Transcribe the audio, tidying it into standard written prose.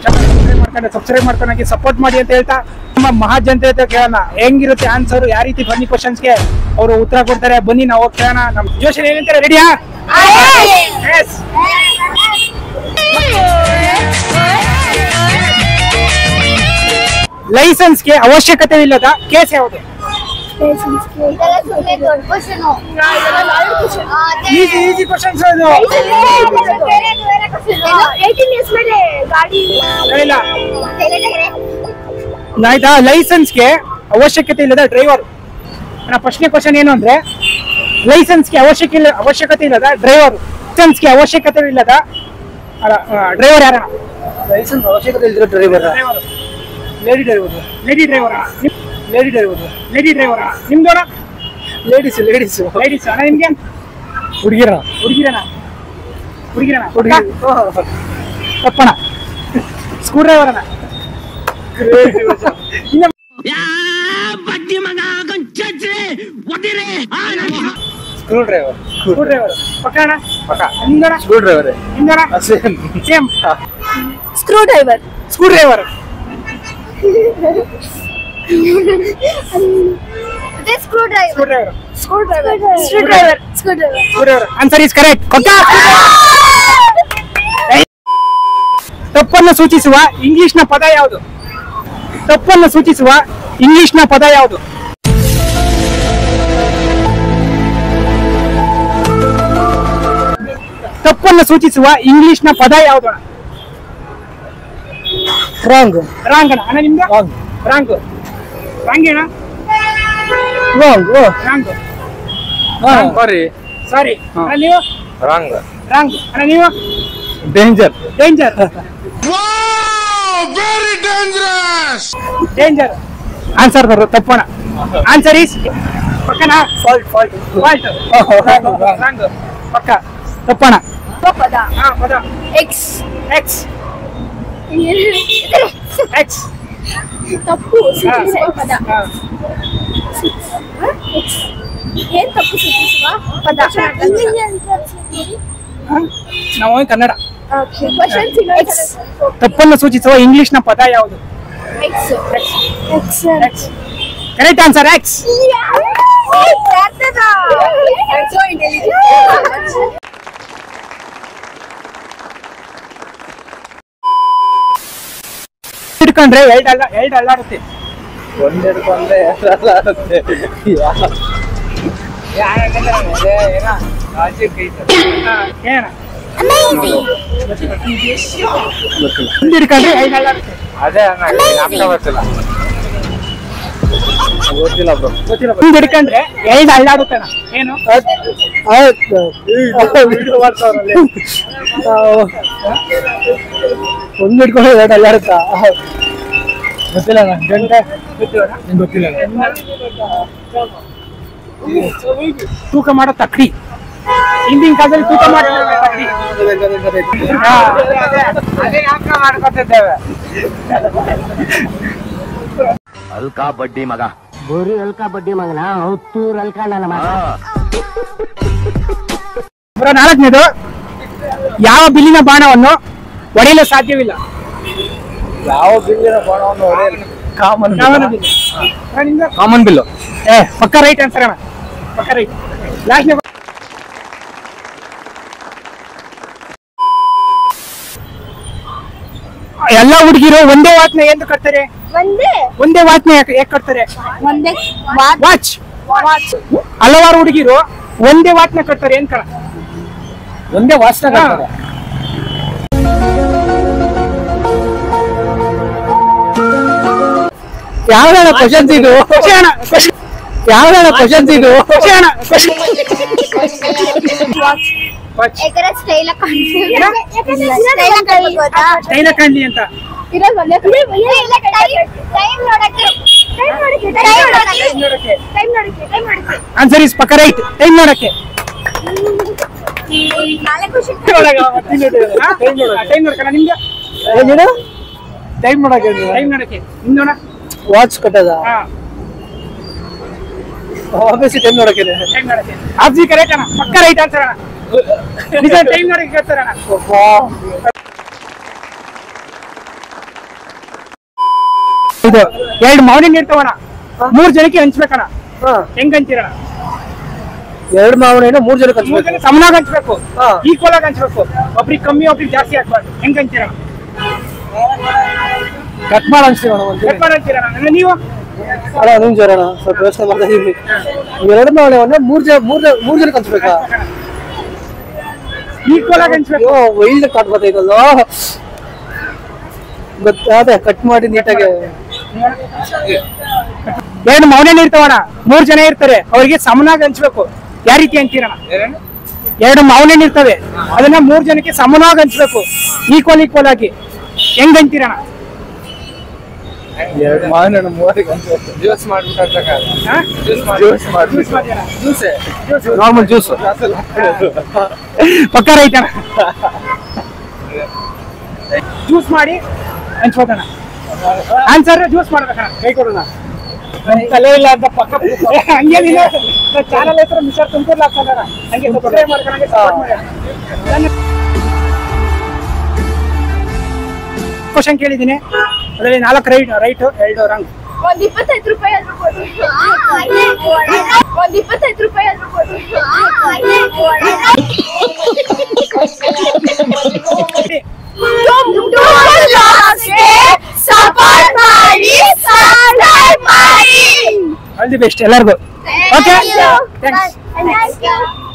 Subscribe ಮಾಡ್ಕೊಂಡಾಗಿ support ಮಾಡಿ ಅಂತ ಹೇಳ್ತಾ ನಮ್ಮ ಮಹಾಜನತೆ ಹತ್ರ ಕೇಳೋಣ ಹೆಂಗಿರುತ್ತೆ ಆನ್ಸರ್, ಯಾವ ರೀತಿ ಫನ್ನಿ ಕ್ವಶನ್ಸ್ಗೆ ಅವರು ಉತ್ತರ ಕೊಡ್ತಾರೆ. ಬನ್ನಿ ನಾವು ಕೇಳೋಣ. ನಮ್ ಜೋಶನ್ ಏನಂತಾರೆ, ರೆಡಿಯಾ? ಲೈಸೆನ್ಸ್ಗೆ ಅವಶ್ಯಕತೆ ಇಲ್ಲದ ಕೇಸ್ ಯಾವುದು? ಈಸಿ ಕ್ವಶನ್ಸ್ ಅದು. ಆಯ್ತಾ? ಲೈಸೆನ್ಸ್ಗೆ ಅವಶ್ಯಕತೆ ಇಲ್ಲದ ಡ್ರೈವರ್. ನನ್ನ ಪ್ರಶ್ನೆ ಕ್ವಶನ್ ಏನು ಅಂದ್ರೆ, ಲೈಸೆನ್ಸ್ಗೆ ಅವಶ್ಯಕತೆ ಇಲ್ಲದ ಡ್ರೈವರ್. ಲೈಸೆನ್ಸ್ಗೆ ಅವಶ್ಯಕತೆ ಇಲ್ಲದ ಡ್ರೈವರ್ ಯಾರ? ಲೈಸೆನ್ಸ್ ಅವಶ್ಯಕತೆ ಇಲ್ಲದ driver lady driver. Lady driver. Lady driver. Lady driver. ನಿಮ್ದೋಣ? ಲೇಡೀಸ್ ಅಣ್ಣ. ನಿಮ್ಗೆ? ಹುಡುಗಿರನ. ತಪ್ಪಣ. ಸ್ಕ್ರೂ ಡ್ರೈವರ್ ಅಣ್ಣ. ಸ್ಕ್ರೂ ಡ್ರೈವರ್ ಪಕ್ಕ ಅಣ್ಣ. ನಿಮ್ದೋಣ? Screwdriver. ನಿಮ್ದೋಣ? Same. Screwdriver. Answer is correct. ತಪ್ಪನ್ನು ಸೂಚಿಸುವ ಇಂಗ್ಲಿಷ್ನ ಪದ ಯಾವುದು? ತಪ್ಪನ್ನು ಸೂಚಿಸುವ ಇಂಗ್ಲಿಷ್ನ ಪದ ಯಾವುದು? ತಪ್ಪನ್ನು ಸೂಚಿಸುವ ಇಂಗ್ಲಿಷ್ನ ಪದ ಯಾವುದು? ರಾಂಗ್ ಅಣ್ಣ. ಅಣ್ಣ ನಿಮ್ದು? ರಾಂಗ್ ಅಣ್ಣ. ಸಾರಿ. ನೀವು? ರಾಂಗ್ ಅಣ್ಣ ನೀವು? ಡೇಂಜರ್. ಆನ್ಸರ್ ಬರೋ ತಪ್ಪಣ. ಆನ್ಸರ್ ಈಸ್ ಪಕ್ಕನ. ಫಾಲ್ಟ್. ಪಕ್ಕ ತಪ್ಪಣ. ಪದ. ಪದ. ಎಕ್ಸ್. ತಪ್ಪು ಸೂಚಿಸುವ ಪದ. ಏನ್ ತಪ್ಪು ಸೂಚಿಸುವ ಪದ? ನಾವು ಕನ್ನಡ. ತಪ್ಪನ್ನು ಸೂಚಿಸುವ ಇಂಗ್ಲಿಷ್ನ ಪದ ಯಾವುದು? Correct answer X. ಹಿಡ್ಕೊಂಡ್ರೆ ಎರಡು ಅಲ್ಲಾಡುತ್ತೆ. ಒಂದಿಡ್ಕೊಂಡ್ರೆ ಹಿಡ್ಕೊಂಡ್ರೆ ಎರಡು ಅಲ್ಲಾಡುತ್ತೆ. ಅದೇ ಗೊತ್ತಿಲ್ಲ ಬ್ರೋ. ಹಿಡ್ಕೊಂಡ್ರೆ ಎರಡು ಅಲ್ಲಾಡುತ್ತೆ. ಏನು? ಒಂದು ಹಿಡ್ಕೊಂಡ್ರೆ ಎರಡು ಅಲ್ಲಾಡುತ್ತಾ? ಗೊತ್ತಿಲ್ಲ. ಗಂಟೆ ಗೊತ್ತಿಲ್ಲ. ತೂಕ ಮಾಡೋ ತಕ್ಕಡಿ. ಹಿಂದಿನ ಕಾಲದಲ್ಲಿ ತೂಕ ಮಾಡೋ ತಕ್ಕಡಿ. ಮಾಡ್ಕೊತಿದ್ದೇವೆ. ಅಲ್ಕಾ ಬಡ್ಡಿ ಮಗ. ಗೋರಿ ಅಲ್ಕಾ ಬಡ್ಡಿ ಮಗನ. ಹೌತ್ತೂರ್ ಅಲ್ಕಾ ನನ್ನ ಮಗ. ನಾಲ್ಕನೇದು, ಯಾವ ಬಿಲ್ಲಿನ ಬಾಣವನ್ನು ಹೊಡೆಯಲು ಸಾಧ್ಯವಿಲ್ಲ? ಯಾವ ಬಿಲ್ಲಿನ ಬಾಣವನ್ನು ಹೊಡೆಯಲು? Common bill. ಪಕ್ಕ ರೈಟ್ ಆನ್ಸರ್ ಅಣ್ಣ. ಪಕ್ಕ ರೈಟ್. ಲಾಸ್ಟ್ ಎಲ್ಲ ಹುಡುಗಿರು ಒಂದೇ ವಾಚ್ನ ಎಂದು ಕಟ್ತಾರೆ? ಒಂದೇ ವಾಚ್ನ ಯಾಕೆ ಕಟ್ತಾರೆ? ವಾಚ್. ಹಲವಾರು ಹುಡುಗಿರು ಒಂದೇ ವಾಚ್ನ ಕಟ್ತಾರೆ. ಏನ್ ಕಣ? ಒಂದೇ ವಾಚ್ನ ಕಟ್ತಾರೆ. ಯಾವ್ದಾರ ಕ್ವಶನ್ಸ್ ಇದು? ಯಾವ್ದಾರ ಕ್ವಶನ್ಸ್ ಇದು? ಸ್ಟೈಲ ಕಾಣ್ಲಿ ಅಂತ. ಆನ್ಸರ್ ಇಸ್ ಪಕ್ಕ ರೈಟ್. ಟೈಮ್ ನೋಡಕ್ಕೆ. ಟೈಮ್ ನೋಡಕ್ಕೆ. ನಿಮ್ದೋಣ? ವಾಚ್ ಕಟ್ಟದ. ಟೈಮ್ ನೋಡಕ್ಕೆ. ಆಬ್ಜಿ ಕರೆಕ್ಟ್ ಅಣ್ಣ. ಪಕ್ಕ ರೈಟ್ ಆನ್ಸರ್ ಅಣ್ಣ. ನಿಜ ಟೈಮ್ ನೋಡಕ್ಕೆ ಕೇಳ್ತಾರಣ್ಣ. ಇದು 2 ಮಾವಿನ ಹಣ್ಣು ಇರ್ತಾವಣ್ಣ, 3 ಜನಕ್ಕೆ ಹಂಚ್ಬೇಕಣ್ಣ. ಹಾ ಹೆಂಗ್ ಹಂಚಿರಣ? 2 ಮಾವಿನ ಹಣ್ಣು 3 ಜನಕ್ಕೆ 3 ಹಂಚ್ಬೇಕು. ಜನ ಸಮನಾಗಿ ಹಂಚ್ಬೇಕು, ಹಾ. ಈಕ್ವಲ್ ಆಗಿ ಹಂಚ್ಬೇಕು. ಒಬ್ರಿಗೆ ಕಮ್ಮಿ ಒಬ್ರಿಗೆ ಜಾಸ್ತಿ ಆಗ್ಬಾರ್ದು. ಹೆಂಗ್ ಹಂಚಿರಣ? ಕಟ್ ಮಾಡಿ ಹಂಚ್ತೀವಿ ಅಣ್ಣ ಒಂದು. ಹಂಚಿರಣ. ನೀವು ಅಣ್ಣ ಅದೊಂದು ಜೋರಣ ಸ್ವಲ್ಪ ಯೋಚನೆ ಮಾಡ್ತಾ ಇದೀವಿ. 2 ಮಾವಿನ ಹಣ್ಣು 3 ಜನಕ್ಕೆ ಹಂಚ್ಬೇಕಾ? ಈಕ್ವಲ್ ಆಗಿ ಹಂಚ್ಬೇಕು. ಅಯ್ಯೋ ವೈಲ್ಡ್ ಕಾಟ್ ಬರ್ತೈತಲ್ಲ. ಅದೇ ಕಟ್ ಮಾಡಿ ನೀಟಾಗಿ. 2 ಮಾವಿನ ಹಣ್ಣು ಇರ್ತಾವಣ್ಣ, 3 ಜನ ಇರ್ತಾರೆ, ಅವ್ರಿಗೆ ಸಮನಾಗಿ ಹಂಚ್ಬೇಕು. ಯಾವ ರೀತಿ ಹಂಚಿರಣ? 2 ಮಾವಿನ ಹಣ್ಣು ಇರ್ತವೆ, ಅದನ್ನ 3 ಜನಕ್ಕೆ ಸಮನಾಗಿ ಹಂಚ್ಬೇಕು, ಈಕ್ವಲ್ ಆಗಿ. ಹೆಂಗ್ ಹಂಚಿರಣ? 2 ಮಾವಿನ ಹಣ್ಣು 3 ಹಂಚ್ಬೇಕು. ಜ್ಯೂಸ್ ಮಾಡ್ಬಿಟ್ಟು ನಾರ್ಮಲ್ ಜ್ಯೂಸ್ ಪಕ್ಕ ರೈತಣ ಜ್ಯೂಸ್ ಮಾಡಿ ಹಂಚ್ಬೋದಣ್ಣ. Answer juice ಮಾಡ್ಬೇಕಣ್ಣ. ಕೈ ಕೊಡೋಣ. ತಲೆ ಇಲ್ಲ ಅಂತ ಪಕ್ಕ ಹಂಗೇನಿಲ್ಲ. ಚಾನಲ್ ಹೆಸರು ಮಿಸ್ಟರ್ ತುಮಕೂರು ಹಾಕ್ತಾರ. ಹಂಗೆ ಸಬ್ಸ್ಕ್ರೈಬ್ ಮಾಡ್ಕೊಂಡಂಗೆ ಸಪೋರ್ಟ್ ಮಾಡಿ. ಕ್ವಶನ್ ಕೇಳಿದ್ದೀನಿ, ಅದರಲ್ಲಿ 4 ರೈಟ್ 2 ರಾಂಗ್. ಒಂದ್ 25 ರೂಪಾಯಿ ಆದ್ರೂ ಕೊಡಿ. ಒಂದ್ 25 ರೂಪಾಯಿ ಆದ್ರೂ ಕೊಡಿ. ಸಪೋರ್ಟ್ ಮಾಡಿ, ಸಬ್ಸ್ಕ್ರೈಬ್ ಮಾಡಿ. ಆಲ್ ದಿ ಬೆಸ್ಟ್ ಎಲ್ಲರಿಗೂ. Okay, thanks. Thank you.